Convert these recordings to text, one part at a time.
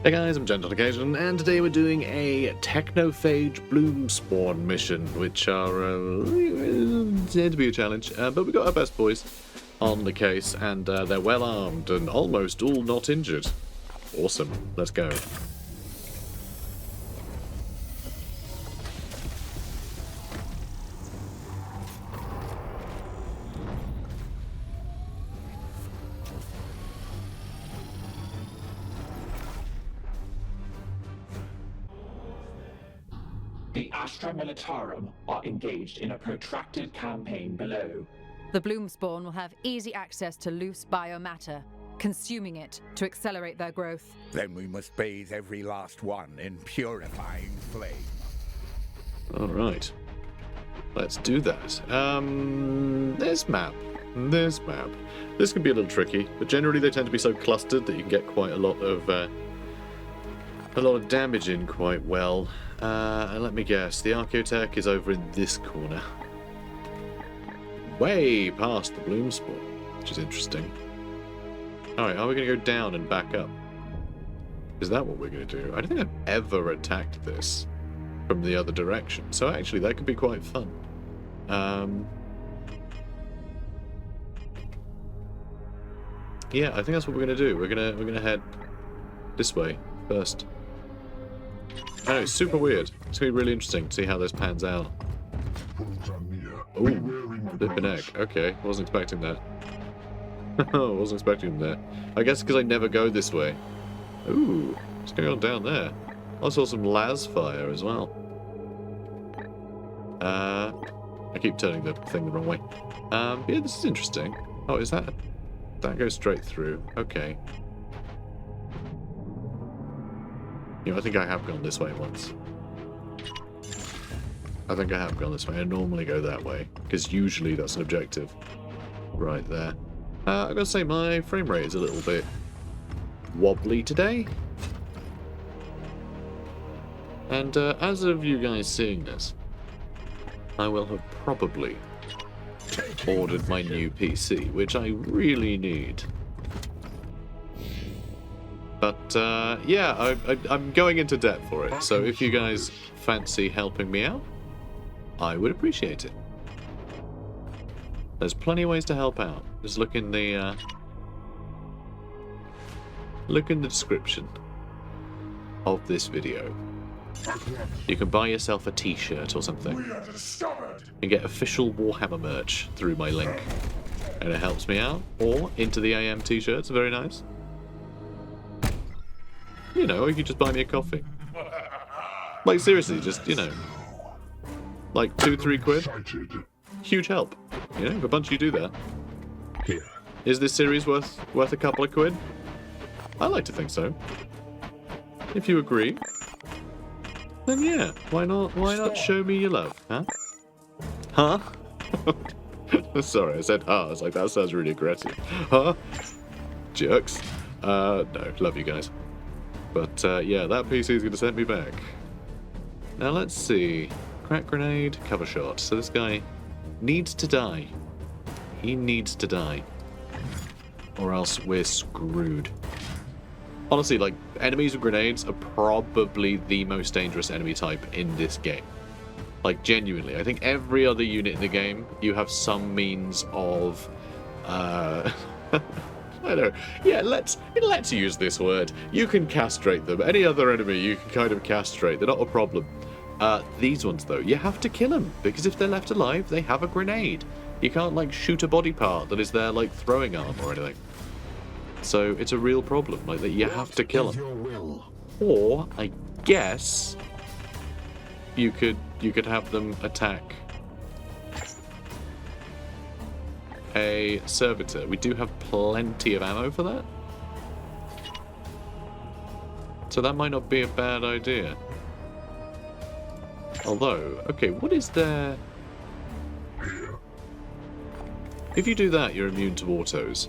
Hey guys, I'm Gentle Occasion, and today we're doing a Technophage Bloom Spawn mission, which are to be a challenge, but we got our best boys on the case, and they're well armed and almost all not injured. Awesome, let's go. The Astra Militarum are engaged in a protracted campaign below. The Bloom Spawn will have easy access to loose biomatter, consuming it to accelerate their growth. Then we must bathe every last one in purifying flame. Alright. Let's do that. This map. This can be a little tricky, but generally they tend to be so clustered that you can get quite a lot of damage in quite well. And let me guess, the Archaeotech is over in this corner. Way past the Bloom Spawn, which is interesting. Alright, are we going to go down and back up? Is that what we're going to do? I don't think I've ever attacked this from the other direction, so actually that could be quite fun. Yeah, I think that's what we're going to do. We're going to head this way first. I know, it's super weird. It's going to be really interesting to see how this pans out. Ooh, flippin' heck. Okay, wasn't expecting that. Wasn't expecting him there. I guess because I never go this way. Ooh, what's going on down there? I saw some las fire as well. I keep turning the thing the wrong way. Yeah, this is interesting. Oh, is that... That goes straight through. Okay. You know, I think I have gone this way once. I think I have gone this way. I normally go that way, because usually that's an objective. Right there. I gotta say, my frame rate is a little bit wobbly today. And as of you guys seeing this, I will have probably ordered my new PC, which I really need. But, yeah, I'm going into debt for it, so if you guys fancy helping me out, I would appreciate it. There's plenty of ways to help out. Just look in the description of this video. You can buy yourself a t-shirt or something. And get official Warhammer merch through my link. And it helps me out. Or Into the AM t-shirts, very nice. You know, or you could just buy me a coffee. Like, seriously, just, you know, like 2-3 quid. Huge help. You know, if a bunch of you do that. Is this series worth a couple of quid? I like to think so. If you agree, then yeah, why not show me your love, huh? Huh? Sorry, I said huh. I was like, that sounds really aggressive. Huh? Jerks. No, love you guys. But, yeah, that PC is going to send me back. Now, let's see. Crack grenade, cover shot. So this guy needs to die. He needs to die. Or else we're screwed. Honestly, like, enemies with grenades are probably the most dangerous enemy type in this game. Like, genuinely. I think every other unit in the game, you have some means of, I know. Yeah, let's use this word. You can castrate them. Any other enemy you can kind of castrate. They're not a problem. These ones, though, you have to kill them. Because if they're left alive, they have a grenade. You can't, like, shoot a body part that is their, like, throwing arm or anything. So it's a real problem. Like, that you have to kill them. Or, I guess, you could have them attack a servitor. We do have plenty of ammo for that. So that might not be a bad idea. Although, okay, what is there... If you do that, you're immune to autos.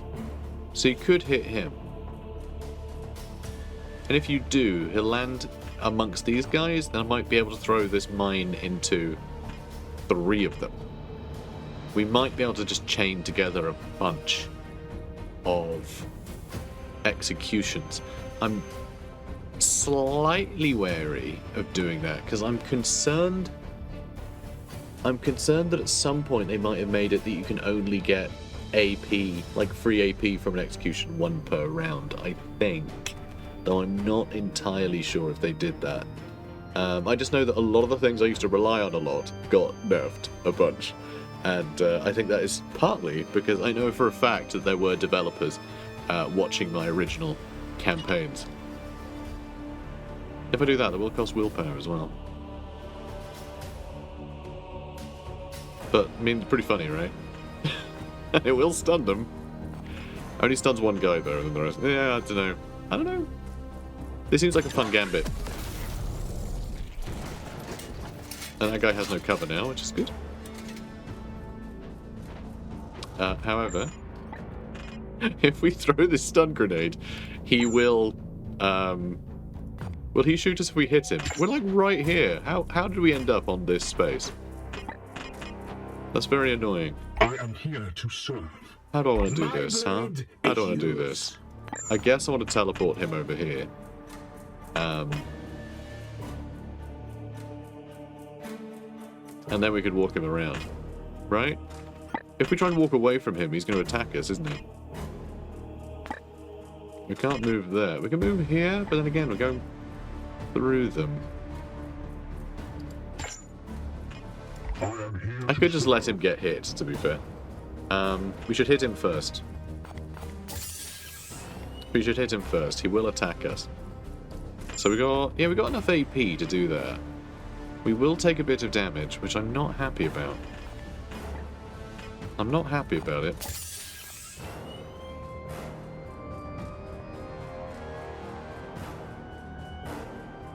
So you could hit him. And if you do, he'll land amongst these guys, then I might be able to throw this mine into 3 of them. We might be able to just chain together a bunch of executions. I'm slightly wary of doing that because I'm concerned that at some point they might have made it that you can only get AP, like free AP from an execution 1 per round, I think. Though I'm not entirely sure if they did that. I just know that a lot of the things I used to rely on a lot got nerfed a bunch. And I think that is partly because I know for a fact that there were developers watching my original campaigns. If I do that will cost willpower as well. But, I mean, it's pretty funny, right? And it will stun them. Only stuns one guy, though, and the rest... Yeah, I don't know. This seems like a fun gambit. And that guy has no cover now, which is good. However, if we throw this stun grenade, he will... will he shoot us if we hit him? We're like right here. How did we end up on this space? That's very annoying. I am here to serve. How do I want to do this, huh? How do I want to do this? I guess I want to teleport him over here. And then we could walk him around. Right? If we try and walk away from him, he's going to attack us, isn't he? We can't move there. We can move here, but then again, we're going through them. I could just let him get hit, to be fair. We should hit him first. We should hit him first. He will attack us. So we got enough AP to do that. We will take a bit of damage, which I'm not happy about. I'm not happy about it.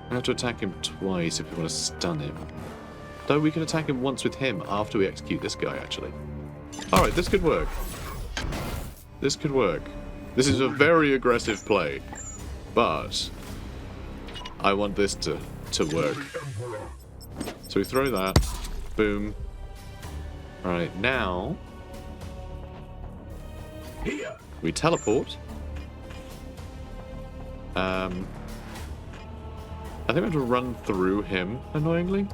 I have to attack him twice if we want to stun him. Though we can attack him once with him after we execute this guy, actually. Alright, this could work. This could work. This is a very aggressive play. But I want this to work. So we throw that. Boom. Alright, now we teleport. I think we have to run through him, annoyingly.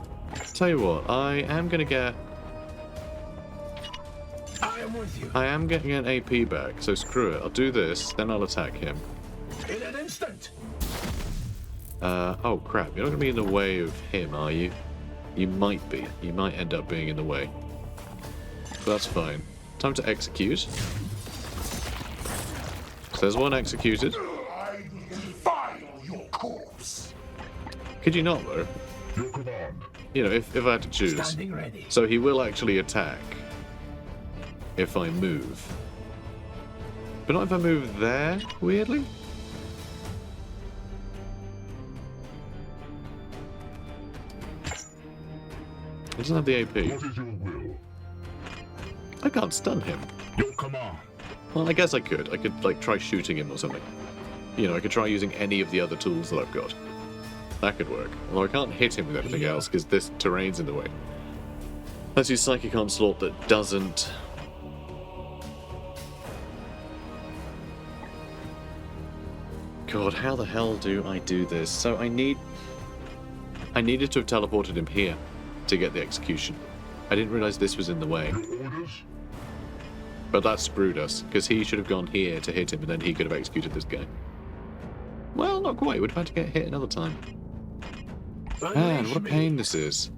Tell you what, I am going to get... I am getting an AP back, so screw it. I'll do this, then I'll attack him. In an instant. Oh crap, you're not going to be in the way of him, are you? You might be. You might end up being in the way. But that's fine. Time to execute. So there's one executed. I will defile your corpse. Could you not, though? Your command. You know, if I had to choose. Standing ready. So he will actually attack if I move. But not if I move there, weirdly? He doesn't have the AP. What is your will? I can't stun him. Your command. Well, I guess I could. I could, like, try shooting him or something. You know, I could try using any of the other tools that I've got. That could work. Although I can't hit him with anything else because this terrain's in the way. Let's use Psychic Onslaught that doesn't... God, how the hell do I do this? So I needed to have teleported him here to get the execution. I didn't realize this was in the way. Your orders? But that screwed us, because he should have gone here to hit him, and then he could have executed this guy. Well, not quite. We'd have had to get hit another time. Man, what a pain this is.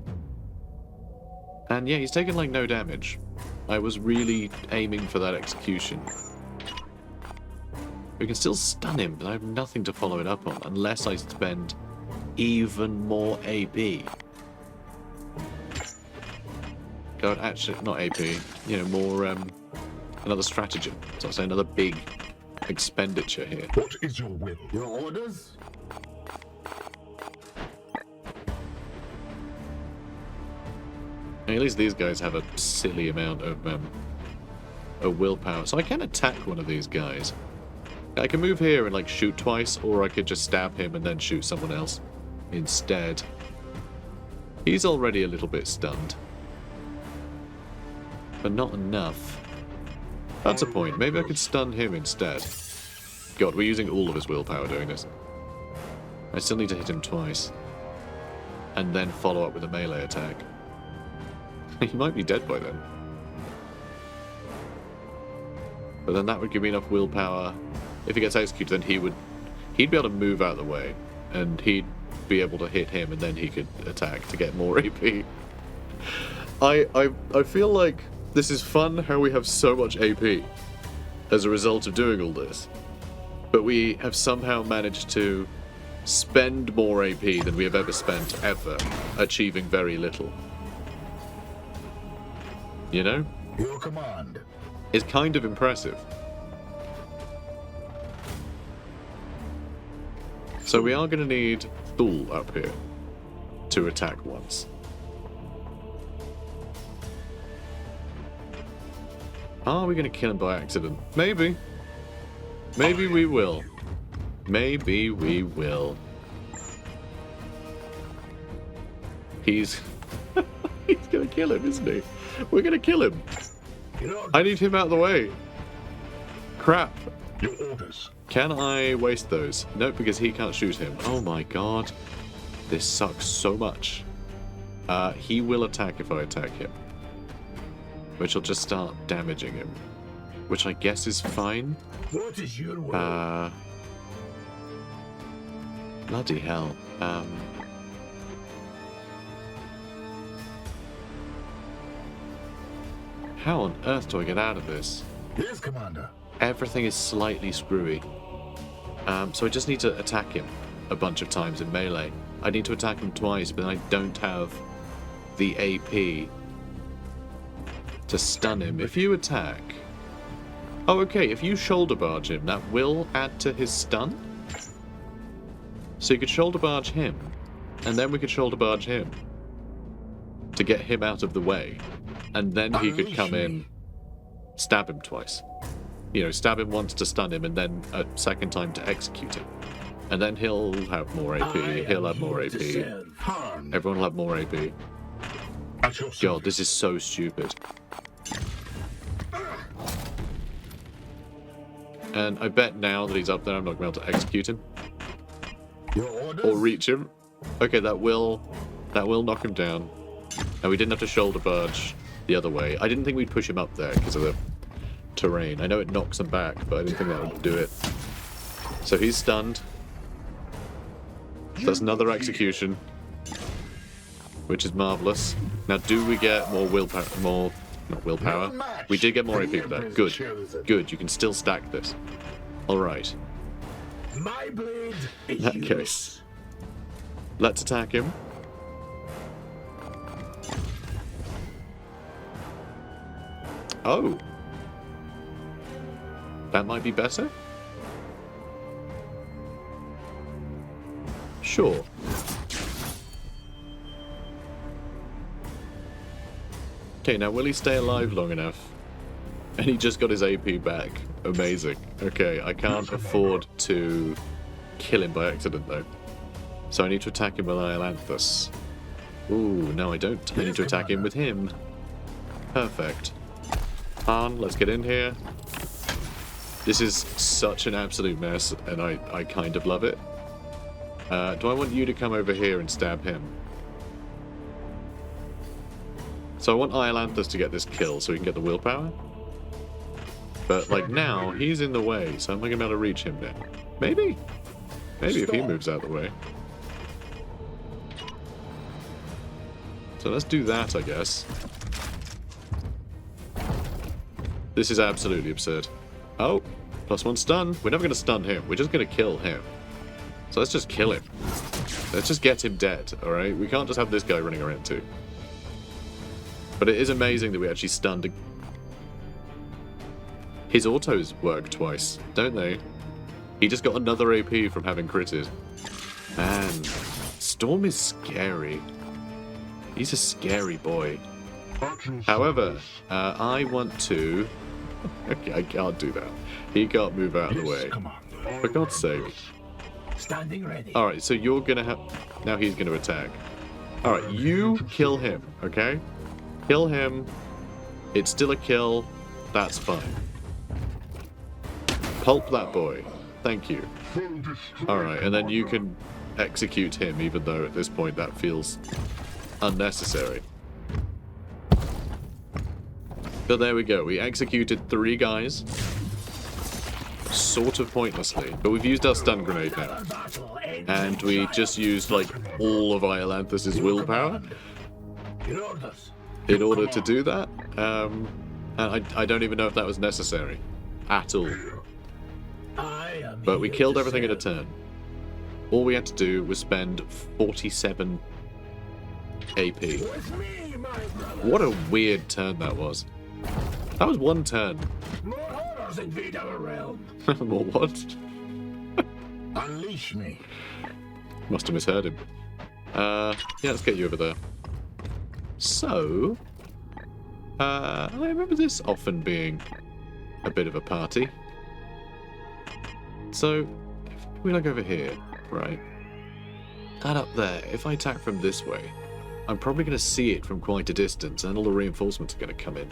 And yeah, he's taken, like, no damage. I was really aiming for that execution. We can still stun him, but I have nothing to follow it up on, unless I spend even more AP. God, actually, not AP. You know, more, another stratagem. So I'll say another big expenditure here. What is your will? Your orders? I mean, at least these guys have a silly amount of willpower. So I can attack one of these guys. I can move here and, like, shoot twice, or I could just stab him and then shoot someone else instead. He's already a little bit stunned. But not enough. That's a point. Maybe I could stun him instead. God, we're using all of his willpower doing this. I still need to hit him twice. And then follow up with a melee attack. He might be dead by then. But then that would give me enough willpower. If he gets executed, then he'd be able to move out of the way. And he'd be able to hit him, and then he could attack to get more AP. I feel like this is fun how we have so much AP as a result of doing all this. But we have somehow managed to spend more AP than we have ever spent ever, achieving very little. You know? Your command. It's kind of impressive. So we are going to need Thule up here to attack once. Are we going to kill him by accident? Maybe. Maybe we will. Maybe we will. He's... he's going to kill him, isn't he? We're going to kill him. I need him out of the way. Crap. Your orders. Can I waste those? Nope, because he can't shoot him. Oh my god. This sucks so much. He will attack if I attack him. Which will just start damaging him. Which I guess is fine. What is your will? Bloody hell. How on earth do I get out of this? Yes, Commander. Everything is slightly screwy. So I just need to attack him a bunch of times in melee. I need to attack him twice, but I don't have the AP to stun him. If you attack... Oh, okay, if you shoulder barge him, that will add to his stun? So you could shoulder barge him, and then we could shoulder barge him to get him out of the way. And then he could come in, stab him twice. You know, stab him once to stun him, and then a second time to execute him. And then he'll have more AP, he'll have more AP. Everyone will have more AP. God, this is so stupid. And I bet now that he's up there, I'm not going to be able to execute him. Or reach him. Okay, that will knock him down. And we didn't have to shoulder barge the other way. I didn't think we'd push him up there because of the terrain. I know it knocks him back, but I didn't think that would do it. So he's stunned. That's another execution, which is marvelous. Now, do we get more willpower? Not willpower. We did get more AP for that. Good. Good. You can still stack this. All right. My blade. In that case, let's attack him. Oh. That might be better? Sure. Okay, now will he stay alive long enough? And he just got his AP back. Amazing. Okay, I can't afford to kill him by accident though. So I need to attack him with Iolanthus. Ooh, no I don't. I need to attack him with him. Perfect. Han, let's get in here. This is such an absolute mess, and I kind of love it. Do I want you to come over here and stab him? So I want Iolanthus to get this kill so we can get the willpower. But, like, now, he's in the way, so am I going to be able to reach him now? Maybe? Maybe if he moves out of the way. So let's do that, I guess. This is absolutely absurd. Oh, +1 stun. We're never going to stun him. We're just going to kill him. So let's just kill him. Let's just get him dead, alright? We can't just have this guy running around too. But it is amazing that we actually stunned. His autos work twice, don't they? He just got another AP from having critted. Man, Storm is scary. He's a scary boy. However, I want to... Okay, I can't do that. He can't move out of the way. For God's sake. Standing ready. Alright, so you're gonna have... Now he's gonna attack. Alright, you kill him, okay? Kill him. It's still a kill. That's fine. Pulp that boy. Thank you. Alright, and then you can execute him, even though at this point that feels unnecessary. But there we go. We executed 3 guys. Sort of pointlessly. But we've used our stun grenade now. And we just used, like, all of Iolanthus' willpower in order to do that. And I don't even know if that was necessary. At all. But we killed everything in a turn. All we had to do was spend 47 AP. What a weird turn that was. That was one turn. More horrors invade our realm. More what? Unleash me. Must have misheard him. Yeah, let's get you over there. So, I remember this often being a bit of a party. So, if we look over here, right? That up there, if I attack from this way, I'm probably going to see it from quite a distance, and all the reinforcements are going to come in.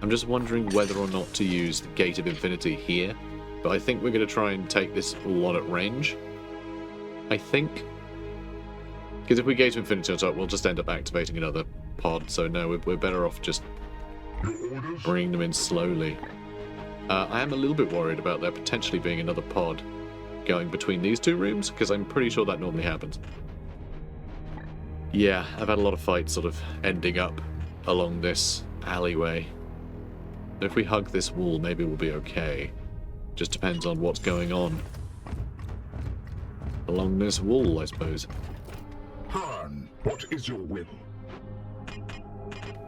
I'm just wondering whether or not to use the Gate of Infinity here, but I think we're going to try and take this all on at range. I think. Because if we Gate of Infinity on top, we'll just end up activating another pod, so no, we're better off just bringing them in slowly. I am a little bit worried about there potentially being another pod going between these 2 rooms, because I'm pretty sure that normally happens. Yeah, I've had a lot of fights sort of ending up along this alleyway. If we hug this wall, maybe we'll be okay. Just depends on what's going on along this wall, I suppose. Han, what is your will?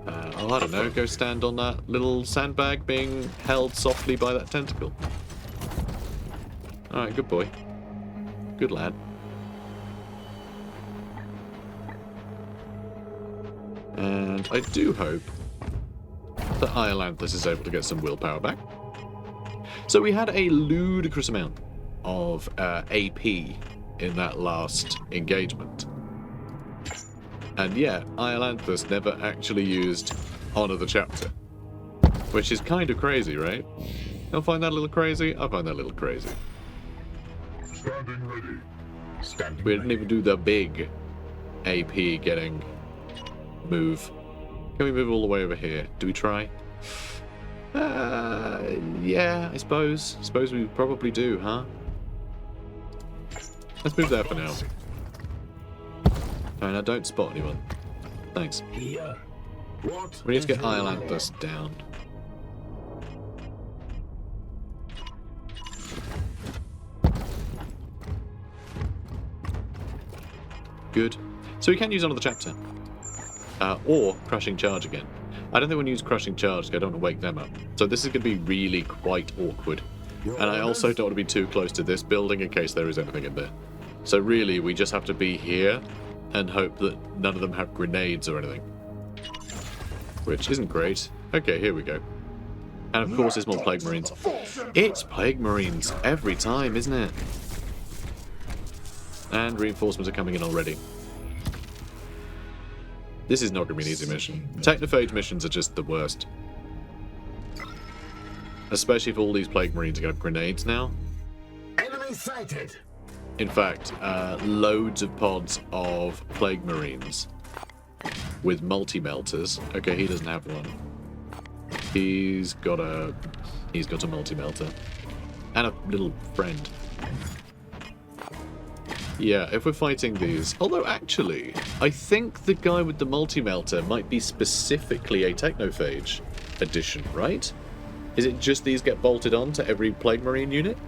Oh, I don't know, go stand on that little sandbag being held softly by that tentacle. Alright, good boy. Good lad. And I do hope that Iolanthus is able to get some willpower back. So we had a ludicrous amount of AP in that last engagement. And yeah, Iolanthus never actually used Honor the Chapter. Which is kind of crazy, right? You'll find that a little crazy? I find that a little crazy. Standing ready. Standing We didn't even do the big AP getting move. Can we move all the way over here? Do we try? Yeah, I suppose. Suppose we probably do, huh? Let's move there for now. Alright, now don't spot anyone. Thanks. Here. What? We need to get is your will? Iolanthus down. Good. So we can use Honor the Chapter. Or Crushing Charge again. I don't think we're going to use Crushing Charge because I don't want to wake them up. So this is going to be really quite awkward. And I also don't want to be too close to this building in case there is anything in there. So really, we just have to be here and hope that none of them have grenades or anything. Which isn't great. Okay, here we go. And of course it's more Plague Marines. It's Plague Marines every time, isn't it? And reinforcements are coming in already. This is not going to be an easy mission. Technophage missions are just the worst. Especially if all these Plague Marines are going to have grenades now. Enemy sighted. In fact, loads of pods of Plague Marines with multi-melters. Okay, he doesn't have one. He's got a multi-melter. And a little friend. Yeah, if we're fighting these... Although, actually, I think the guy with the multi-melter might be specifically a Technophage edition, right? Is it just these get bolted on to every Plague Marine unit?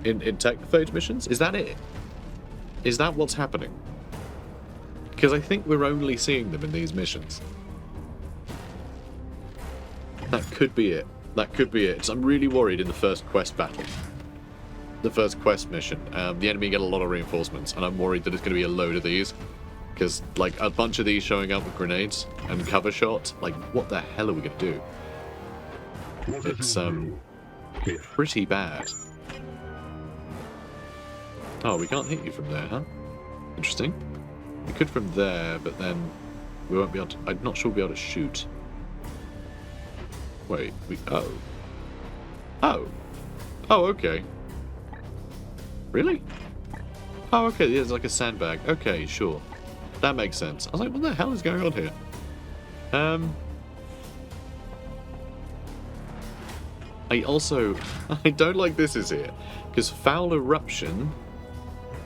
In Technophage missions? Is that it? Is that what's happening? Because I think we're only seeing them in these missions. That could be it. That could be it. So I'm really worried in the first quest battle. The first quest mission. The enemy get a lot of reinforcements, and I'm worried that it's going to be a load of these. Because, like, a bunch of these showing up with grenades and cover shot, like, what the hell are we going to do? It's, pretty bad. Oh, we can't hit you from there, huh? Interesting. We could from there, but then we won't be able to... I'm not sure we'll be able to shoot. Wait, oh. Oh! Oh, okay. Really? Oh, okay, there's like a sandbag. Okay, sure. That makes sense. I was like, what the hell is going on here? I don't like this is here. Because Foul Eruption,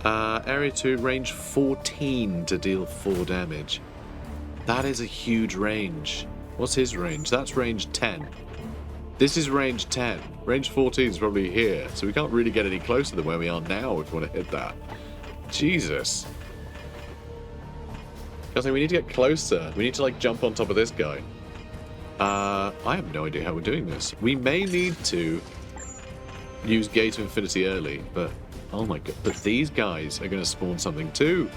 area 2, range 14 to deal 4 damage. That is a huge range. What's his range? That's range 10. This is range 10. Range 14 is probably here, so we can't really get any closer than where we are now if we want to hit that. Jesus. I think we need to get closer. We need to, like, jump on top of this guy. I have no idea how we're doing this. We may need to use Gate of Infinity early, but... Oh my god. But these guys are going to spawn something too.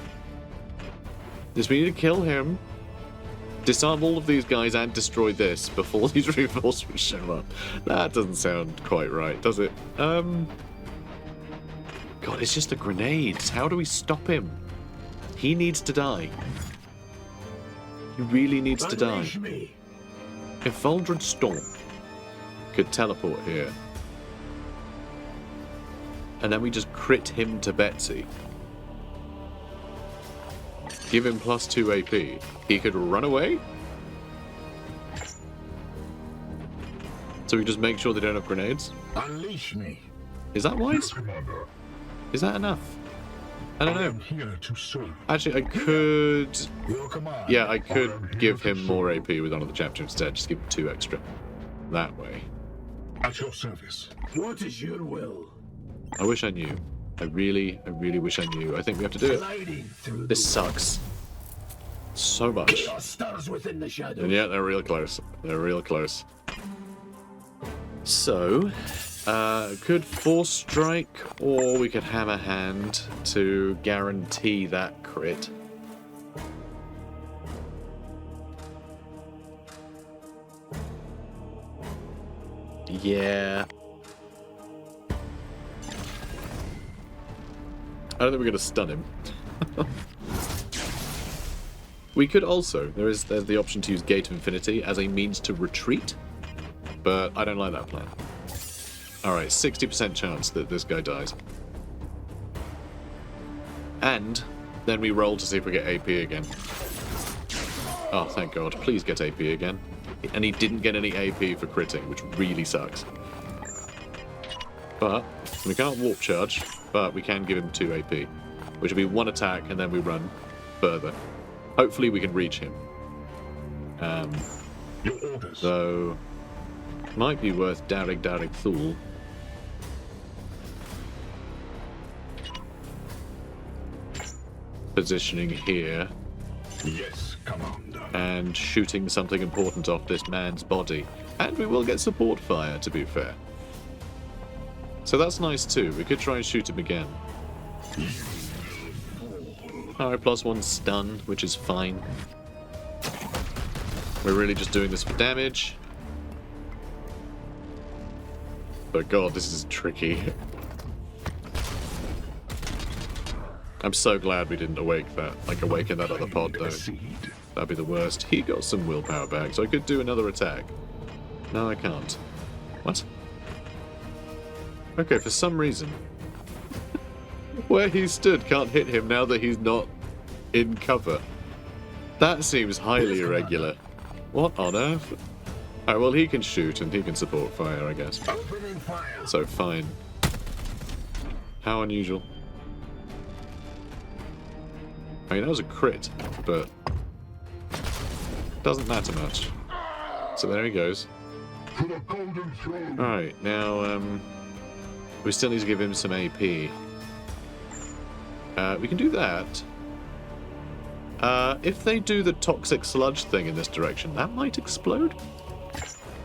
This, we need to kill him. Disarm all of these guys and destroy this before these reinforcements show up. That doesn't sound quite right, does it? God, it's just a grenade. How do we stop him? He needs to die. He really needs to die. If Voldred Storm could teleport here, and then we just crit him to Betsy, give him +2 AP, he could run away? So we just make sure they don't have grenades? Unleash me. Is that wise? Commander. Is that enough? I don't I know. am here to serve. Actually, I could... Your command. Yeah, I am could here give to him more serve. AP with Honor the Chapter instead. Just give him 2 extra. That way. At your service. What is your will? I wish I knew. I really wish I knew. I think we have to do it. Gliding through This sucks. So much. chaos stars within the shadows. And yeah, they're real close. They're real close. So, could Force Strike, or we could Hammer Hand to guarantee that crit. Yeah. I don't think we're going to stun him. We could also, there's the option to use Gate of Infinity as a means to retreat, but I don't like that plan. Alright, 60% chance that this guy dies. And then we roll to see if we get AP again. Oh, thank God. Please get AP again. And he didn't get any AP for critting, which really sucks. But we can't warp charge, but we can give him 2 AP, which will be 1 attack, and then we run further. Hopefully we can reach him. Your orders. Though, might be worth Darig Thul. Positioning here Yes, Commander. and shooting something important off this man's body. And we will get support fire, to be fair. So that's nice too. We could try and shoot him again. Alright, +1 stun, which is fine. We're really just doing this for damage. But God, this is tricky. I'm so glad we didn't awaken that other pod though. That'd be the worst. He got some willpower back, so I could do another attack. No, I can't. What? Okay, for some reason, where he stood can't hit him now that he's not in cover. That seems highly irregular. What on earth? Alright, well he can shoot and he can support fire, I guess. Opening fire. So fine. How unusual. I mean, that was a crit, but doesn't matter much. So there he goes. To the golden throne. Alright, now, we still need to give him some AP. We can do that. If they do the toxic sludge thing in this direction, that might explode?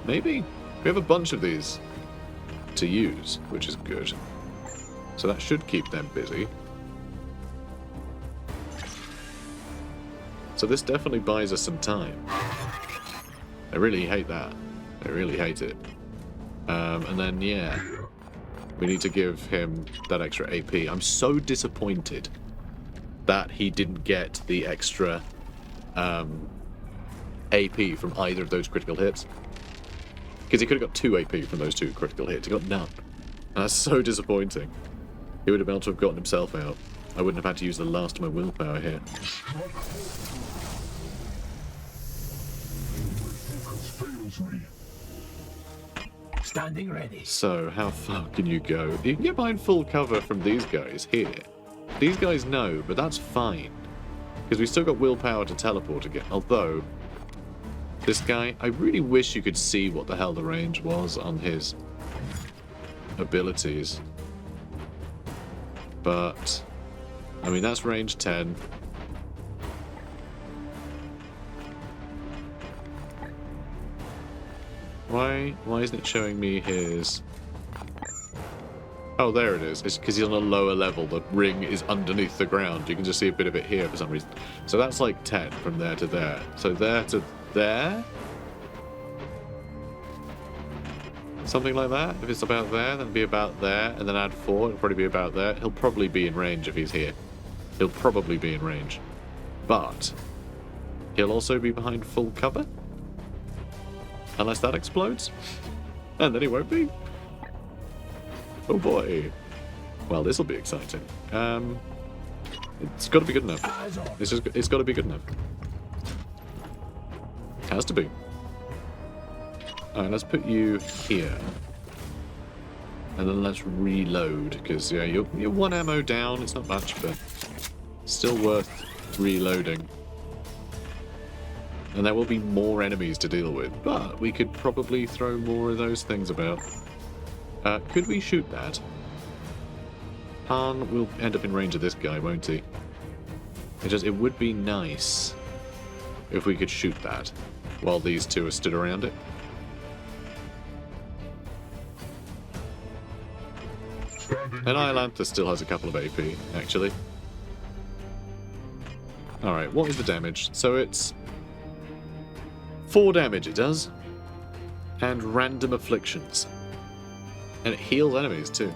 Maybe? We have a bunch of these to use, which is good. So that should keep them busy. So this definitely buys us some time. I really hate that. I really hate it. And then, yeah, we need to give him that extra AP. I'm so disappointed that he didn't get the extra AP from either of those critical hits. Because he could have got 2 AP from those 2 critical hits. He got none. And that's so disappointing. He would have been able to have gotten himself out. I wouldn't have had to use the last of my willpower here. Standing ready. So, how far can you go? You can get behind full cover from these guys here. These guys no, but that's fine. Because we still got willpower to teleport again. Although, this guy, I really wish you could see what the hell the range was on his abilities. But, I mean, that's range 10. Why isn't it showing me his... Oh, there it is. It's because he's on a lower level. The ring is underneath the ground. You can just see a bit of it here for some reason. So that's like 10 from there to there. So there to there? Something like that. If it's about there, then it'd be about there. And then add 4, it'll probably be about there. He'll probably be in range if he's here. He'll probably be in range. But he'll also be behind full cover? Unless that explodes. And then he won't be. Oh boy. Well, this'll be exciting. It's got to be good enough. It's got to be good enough. Has to be. Alright, let's put you here. And then let's reload, because yeah, you're 1 ammo down. It's not much, but still worth reloading. And there will be more enemies to deal with, but we could probably throw more of those things about. Could we shoot that? Han will end up in range of this guy, won't he? It would be nice if we could shoot that while these two are stood around it. And Iolantha still has a couple of AP, actually. Alright, what is the damage? So it's 4 damage it does. And random afflictions. And it heals enemies too.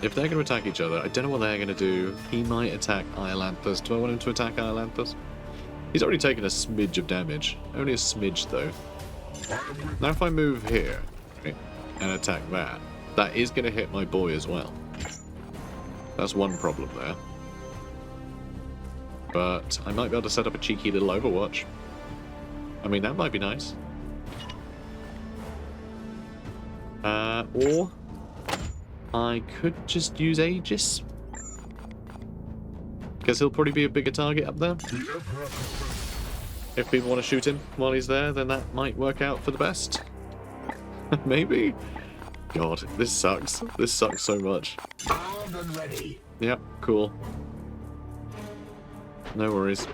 If they're going to attack each other, I don't know what they're going to do. He might attack Iolanthus. Do I want him to attack Iolanthus? He's already taken a smidge of damage. Only a smidge though. Now if I move here, right, and attack that, that is going to hit my boy as well. That's one problem there. But I might be able to set up a cheeky little Overwatch. I mean, that might be nice. Or I could just use Aegis. Because he'll probably be a bigger target up there. If people want to shoot him while he's there, then that might work out for the best. Maybe. God, this sucks. This sucks so much. Armed and ready. Yep, cool. No worries.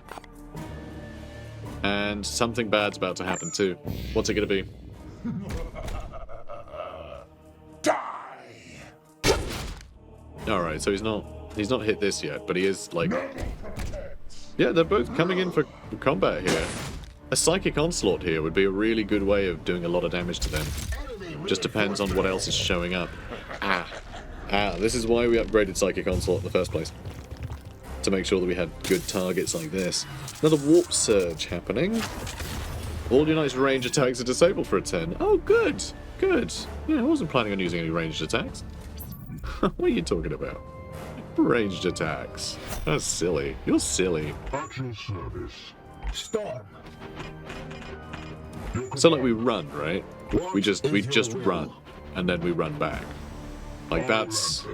And something bad's about to happen too. What's it gonna be? Die. Alright, so he's not hit this yet, but he is like... Yeah, they're both coming in for combat here. A Psychic Onslaught here would be a really good way of doing a lot of damage to them. Just depends on what else is showing up. This is why we upgraded Psychic Onslaught in the first place. To make sure that we had good targets like this. Another Warp Surge happening. All Unite's range attacks are disabled for a 10. Oh, good. Good. Yeah, I wasn't planning on using any ranged attacks. What are you talking about? Ranged attacks. That's silly. You're silly. At your service. Storm. So like we run, right? We just run, and then we run back. Like that's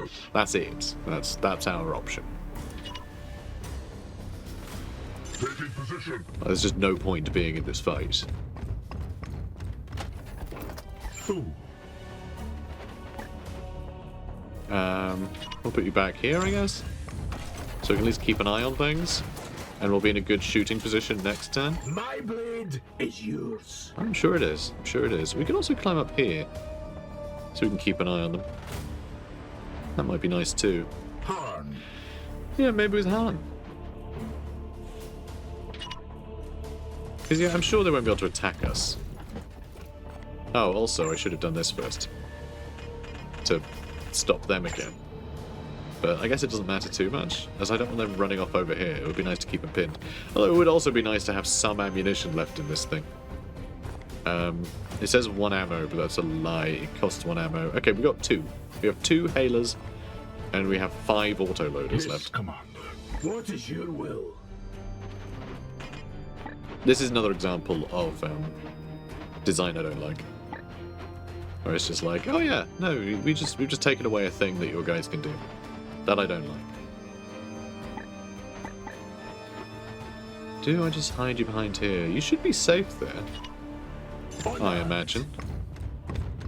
it. That's our option. Taking position. There's just no point to being in this fight. We'll put you back here, I guess. So we can at least keep an eye on things. And we'll be in a good shooting position next turn. My blade is yours. I'm sure it is. I'm sure it is. We can also climb up here. So we can keep an eye on them. That might be nice too. Han. Yeah, maybe with Han. Because yeah, I'm sure they won't be able to attack us. Oh, also, I should have done this first. To stop them again. But I guess it doesn't matter too much, as I don't want them running off over here. It would be nice to keep them pinned. Although it would also be nice to have some ammunition left in this thing. It says 1 ammo, but that's a lie. It costs 1 ammo. Okay, we got 2. We have 2 Hailers And we have 5 autoloaders left. Commander. What is your will? This is another example of design I don't like. Where it's just like, oh yeah, no, we've just taken away a thing that your guys can do. That I don't like. Do I just hide you behind here? You should be safe there, I imagine.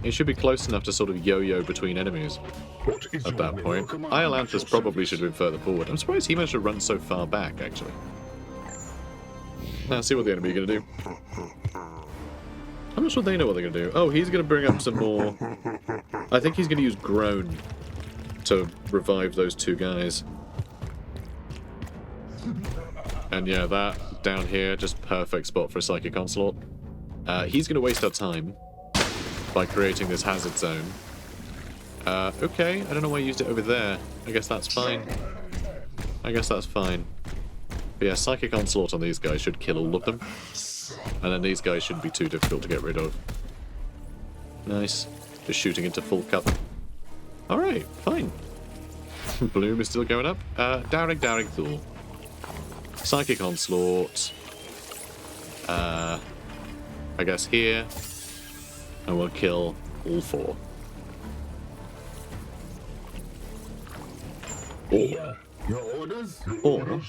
You should be close enough to sort of yo-yo between enemies at that point. Iolanthus probably should have been further forward. I'm surprised he managed to run so far back, actually. Now, see what the enemy are going to do. I'm not sure they know what they're going to do. Oh, he's going to bring up some more... I think he's going to use Groan to revive those 2 guys. And yeah, that down here, just perfect spot for a Psychic Onslaught. He's going to waste our time by creating this hazard zone. Okay, I don't know why I used it over there. I guess that's fine. I guess that's fine. But yeah, Psychic Onslaught on these guys should kill all of them. And then these guys shouldn't be too difficult to get rid of. Nice. Just shooting into full cover. Alright, fine. Bloom is still going up. Dowering Thule. Psychic Onslaught. I guess here. And we'll kill all 4. Or Your orders? Or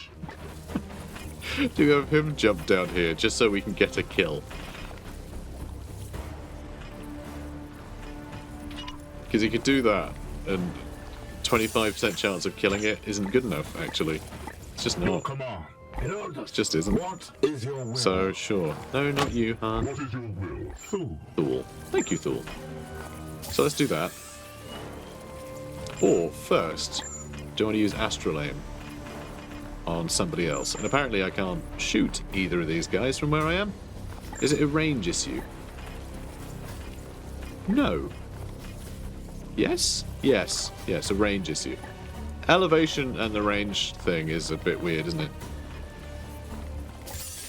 do you have him jump down here just so we can get a kill? Because he could do that, and 25% chance of killing it isn't good enough, actually. It's just not. It just isn't. What is your will? So, sure. No, not you, huh? What is your will? Thule. Thank you, Thule. So let's do that. Or, first, do I want to use Astral Aim on somebody else? And apparently I can't shoot either of these guys from where I am. Is it a range issue? No. Yes? Yes. Yes, a range issue. Elevation and the range thing is a bit weird, isn't it?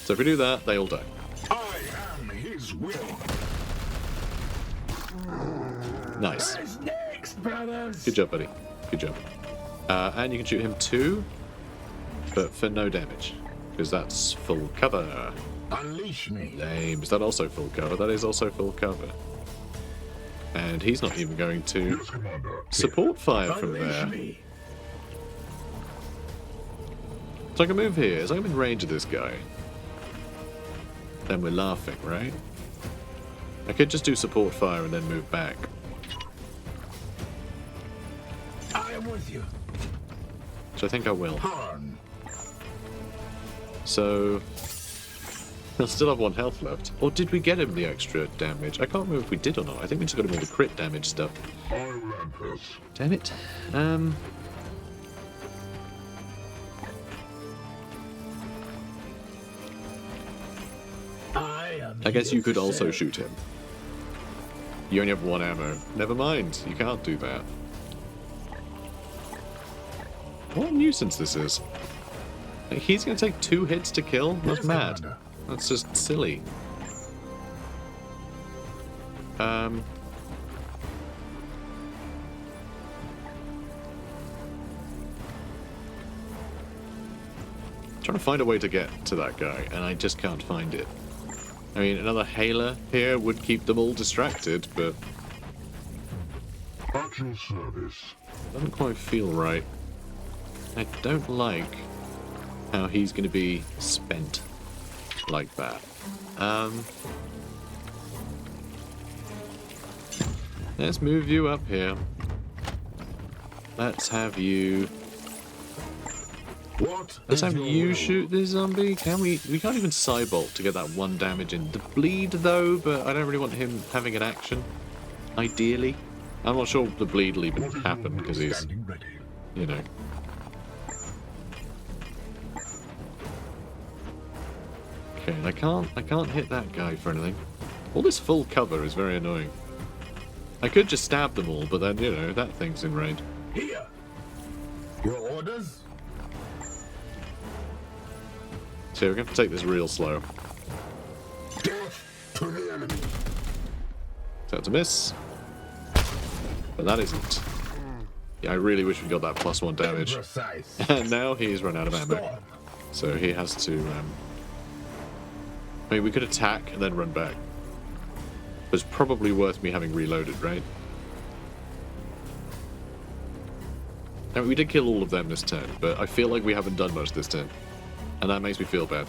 So if we do that, they all die. I am his will. Nice. Next, brothers. Good job, buddy. Good job. And you can shoot him too, but for no damage, because that's full cover. Unleash me. Lame. Is that also full cover? That is also full cover. And he's not even going to Yes, Commander. support fire from there. Me. So I can move here. As I'm in range of this guy, then we're laughing, right? I could just do support fire and then move back. I am with you. So I think I will. Han. So he'll still have 1 health left. Or did we get him the extra damage? I can't remember if we did or not. I think we just got him all the crit damage stuff. Iolanthus. Damn it. I guess you could also shoot him. You only have 1 ammo. Never mind. You can't do that. What a nuisance this is. Like, he's going to take 2 hits to kill? That's Yes, mad. Commander. That's just silly. Trying to find a way to get to that guy, and I just can't find it. I mean, another Hailer here would keep them all distracted, but At your service. doesn't quite feel right. I don't like how he's going to be spent like that. Let's move you up here. Let's have you... What Let's is have your you will? shoot this zombie. Can we? We can't even Cybolt to get that 1 damage in. The bleed though, but I don't really want him having an action. Ideally. I'm not sure the bleed will even What is your happen will? because he's, Standing ready. you know. Okay, and I can't hit that guy for anything. All this full cover is very annoying. I could just stab them all, but then, you know, that thing's in range. Here. Your orders? So we're going to take this real slow. Death to the enemy. That's a miss. But that isn't. Yeah, I really wish we got that +1 damage. And now he's run out of ammo. So he has to... I mean, we could attack and then run back. It's probably worth me having reloaded, right? Now, we did kill all of them this turn, but I feel like we haven't done much this turn. And that makes me feel bad.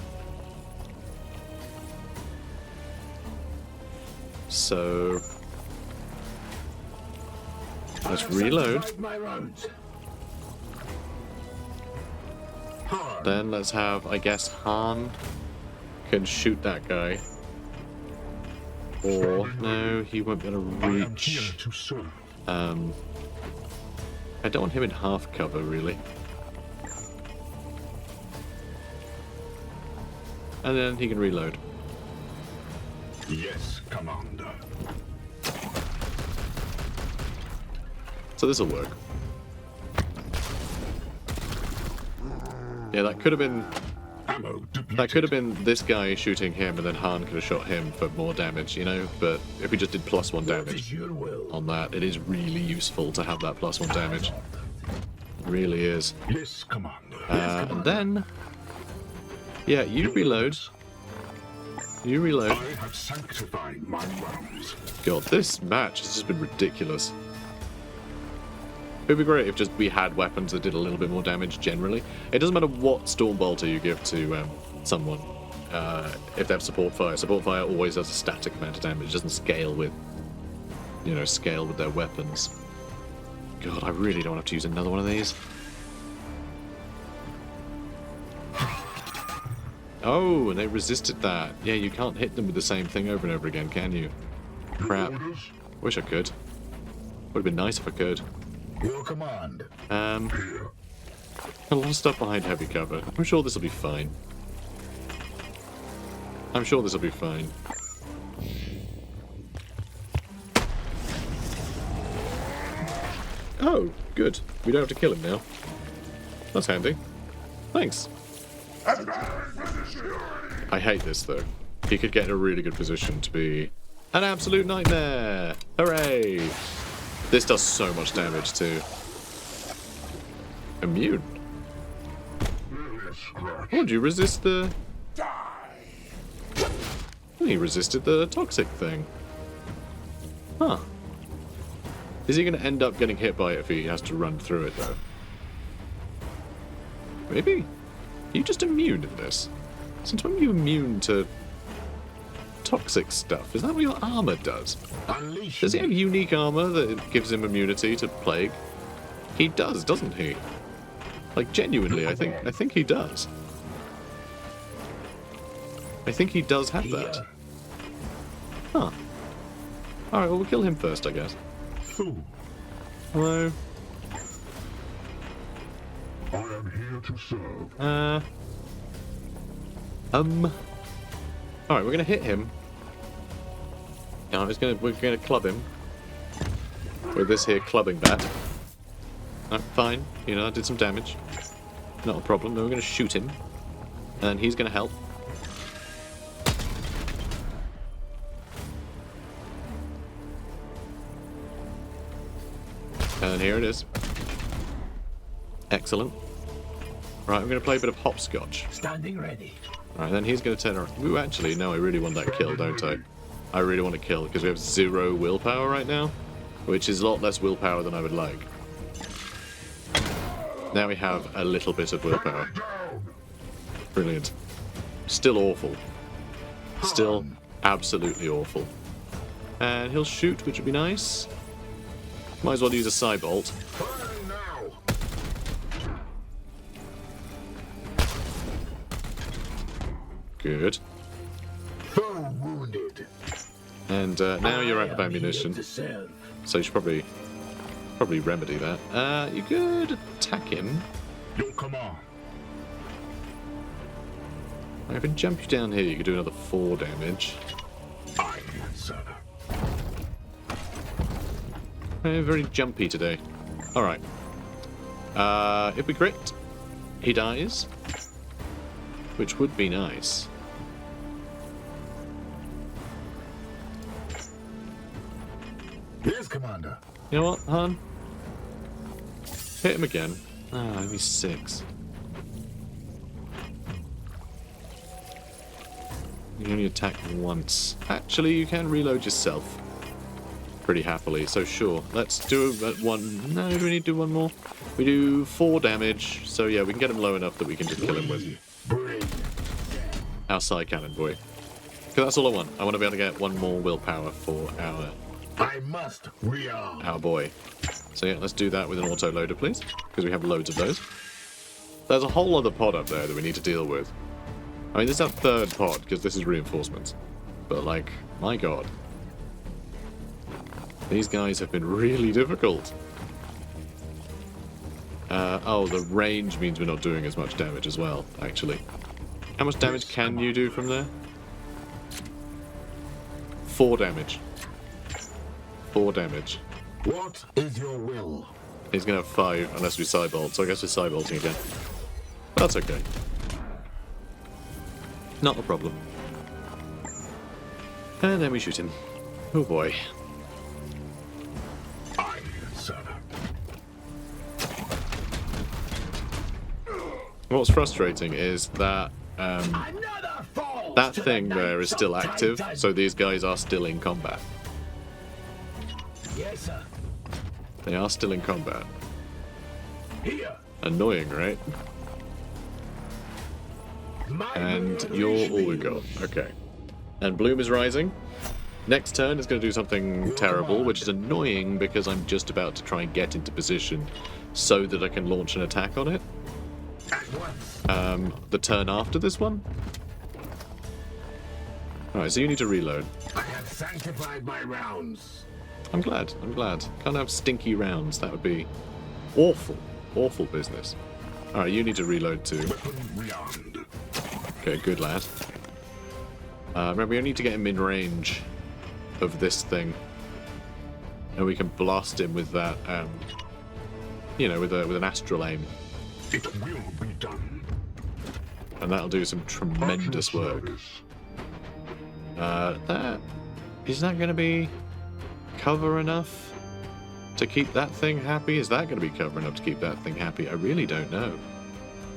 So... let's reload. Then let's have, I guess, Han can shoot that guy. Or, no, he won't be able to reach. I don't want him in half cover, really. And then he can reload. Yes, Commander. So this'll work. Yeah, that could have been... that could have been this guy shooting him, and then Han could have shot him for more damage, you know? But if we just did +1 damage on that, it is really useful to have that +1 damage. It really is. Yes, Commander. And then... yeah, you reload. You reload. I have sanctified my rounds. God, this match has just been ridiculous. It'd be great if just we had weapons that did a little bit more damage generally. It doesn't matter what Storm Bolter you give to someone. If they have support fire. Support fire always has a static amount of damage. It doesn't scale with, you know, scale with their weapons. God, I really don't have to use another one of these. Oh, and they resisted that. Yeah, you can't hit them with the same thing over and over again, can you? Crap. Wish I could. Would have been nice if I could. Your command. A lot of stuff behind heavy cover. I'm sure this will be fine. I'm sure this will be fine. Oh, good. We don't have to kill him now. That's handy. Thanks. I hate this, though. He could get in a really good position to be an absolute nightmare. Hooray! This does so much damage, too. Immune. Oh, did you resist the... he resisted the toxic thing. Huh. Is he going to end up getting hit by it if he has to run through it, though? Maybe? Are you just immune in this? Since when are you immune to toxic stuff? Is that what your armor does? Does he have unique armor that gives him immunity to plague? He does, doesn't he? Like, genuinely, I think he does. I think he does have that. Huh. Alright, well, we'll kill him first, I guess. Hello? I am here to serve. Alright, we're gonna hit him. No, we're gonna club him. With this here clubbing bat. Fine, you know, I did some damage. Not a problem. Then we're gonna shoot him. And he's gonna help. And here it is. Excellent. Right, I'm going to play a bit of hopscotch. Standing ready. Right, then he's going to turn around. Ooh, actually, no, I really want that kill, don't I? I really want to kill, because we have 0 willpower right now, which is a lot less willpower than I would like. Now we have a little bit of willpower. Brilliant. Still awful. Still absolutely awful. And he'll shoot, which would be nice. Might as well use a Cybolt. Good. And now you're out of ammunition, so you should probably remedy that. You could attack him. Your command. If I jump you down here, you could do another 4 damage. I answer. Very jumpy today. Alright. If we crit, he dies. Which would be nice. Yes, Commander. You know what, Han? Hit him again. Ah, only 6. You only attack once. Actually, you can reload yourself pretty happily, so sure. Let's do one. No, do we need to do one more? We do 4 damage, so yeah, we can get him low enough that we can just kill him with our Psy Cannon boy. Because that's all I want. I want to be able to get 1 more willpower for our boy. So yeah, let's do that with an auto loader, please, because we have loads of those. There's a whole other pod up there that we need to deal with. I mean, this is our 3rd pod, because this is reinforcements. But, like, my god. These guys have been really difficult. Oh, the range means we're not doing as much damage as well, actually. How much damage can you do from there? 4 damage. 4 damage. What is your will? He's going to have 5 unless we Psybolt, so I guess we're Psybolting again. That's okay. Not a problem. And then we shoot him. Oh boy. Aye, sir. What's frustrating is that that thing there is still active, so these guys are still in combat. Yes, sir. They are still in combat. Here. Annoying, right? And you're all we got. Okay. And Bloom is rising. Next turn it's going to do something terrible, which is annoying because I'm just about to try and get into position so that I can launch an attack on it. The turn after this one. Alright, so you need to reload. I have sanctified my rounds. I'm glad. Can't have stinky rounds. That would be awful. Awful business. Alright, you need to reload too. Okay, good lad. Remember, we need to get him in range of this thing. And we can blast him with that, you know, with an astral aim. It will be done. And that'll do some tremendous work. Is that going to be cover enough to keep that thing happy? Is that going to be cover enough to keep that thing happy? I really don't know.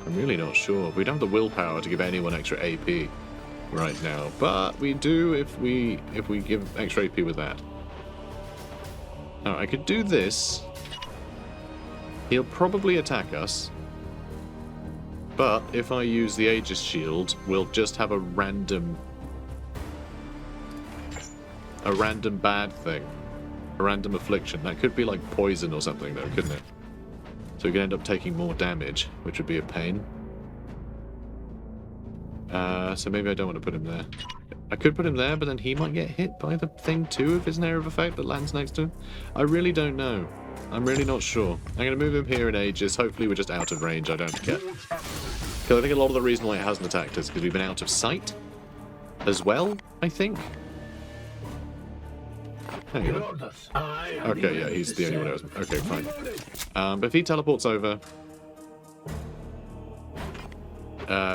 I'm really not sure. We don't have the willpower to give anyone extra AP right now, but we do if we give extra AP with that. Now, I could do this. He'll probably attack us. But if I use the Aegis Shield, we'll just have a random bad thing. A random affliction. That could be like poison or something though, couldn't it? So we could end up taking more damage, which would be a pain. So maybe I don't want to put him there. I could put him there, but then he might get hit by the thing too if it's an area of effect that lands next to him. I really don't know. I'm really not sure. I'm going to move him here in Aegis. Hopefully we're just out of range. I don't care. Because I think a lot of the reason why it hasn't attacked us is because we've been out of sight as well, I think. Hang on. Okay, yeah, he's the only one else. Okay, fine. But if he teleports over,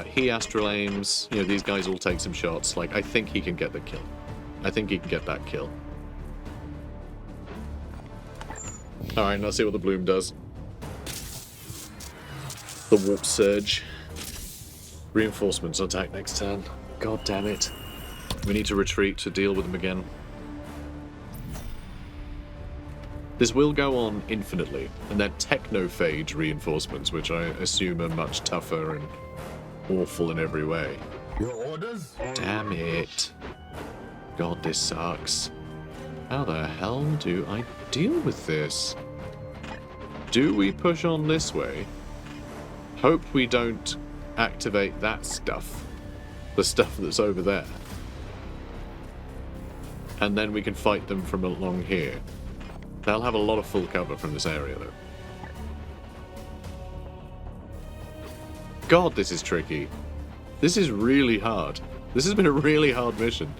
he astral aims, you know, these guys all take some shots. Like, I think he can get the kill. I think he can get that kill. Alright, let's see what the Bloom does. The Warp Surge. Reinforcements attack next turn. God damn it. We need to retreat to deal with them again. This will go on infinitely, and they're technophage reinforcements, which I assume are much tougher and awful in every way. Your orders? Damn it. God, this sucks. How the hell do I deal with this? Do we push on this way? Hope we don't activate that stuff. The stuff that's over there. And then we can fight them from along here. They'll have a lot of full cover from this area, though. God, this is tricky. This is really hard. This has been a really hard mission.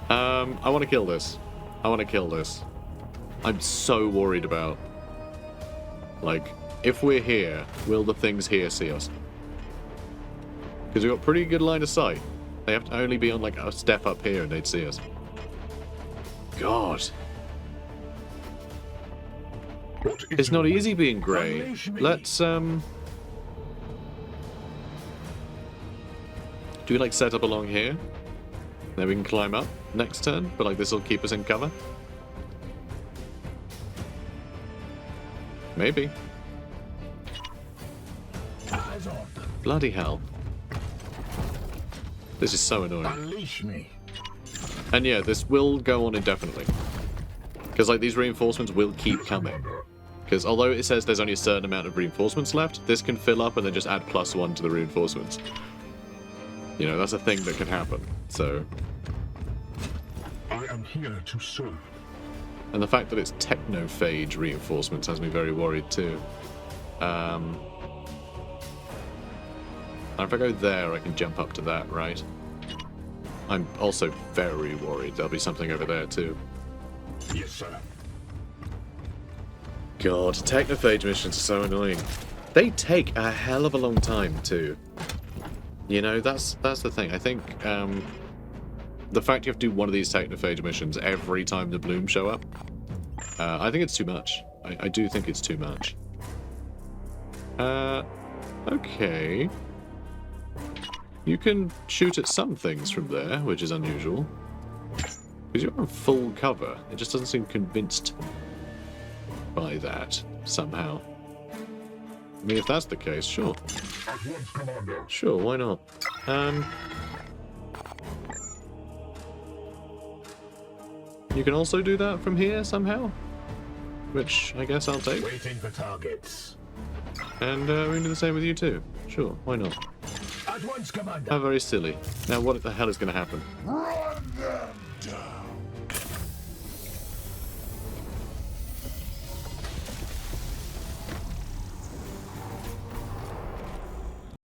I want to kill this. I want to kill this. I'm so worried about... Like, if we're here, will the things here see us? Because we've got pretty good line of sight. They have to only be on, like, a step up here and they'd see us. God. It's not easy being grey. Let's, do we, like, set up along here? Then we can climb up next turn, but, like, this will keep us in cover? Maybe. Bloody hell. This is so annoying. Unleash me. And yeah, this will go on indefinitely. Because, like, these reinforcements will keep coming. Because although it says there's only a certain amount of reinforcements left, this can fill up and then just add +1 to the reinforcements. You know, that's a thing that can happen, so... I am here to serve. And the fact that it's technophage reinforcements has me very worried too. And if I go there, I can jump up to that, right? I'm also very worried there'll be something over there too. Yes, sir. God, technophage missions are so annoying. They take a hell of a long time too. You know, that's the thing. I think the fact you have to do one of these technophage missions every time the blooms show up, I think it's too much. I do think it's too much. Okay. You can shoot at some things from there, which is unusual. Because you're on full cover. It just doesn't seem convinced by that, somehow. I mean, if that's the case, sure. At once, Commander. Sure, why not? You can also do that from here, somehow? Which, I guess I'll take. Waiting for targets. And we can do the same with you too. Sure, why not? At once, Commander. How very silly. Now what the hell is going to happen? Run them down.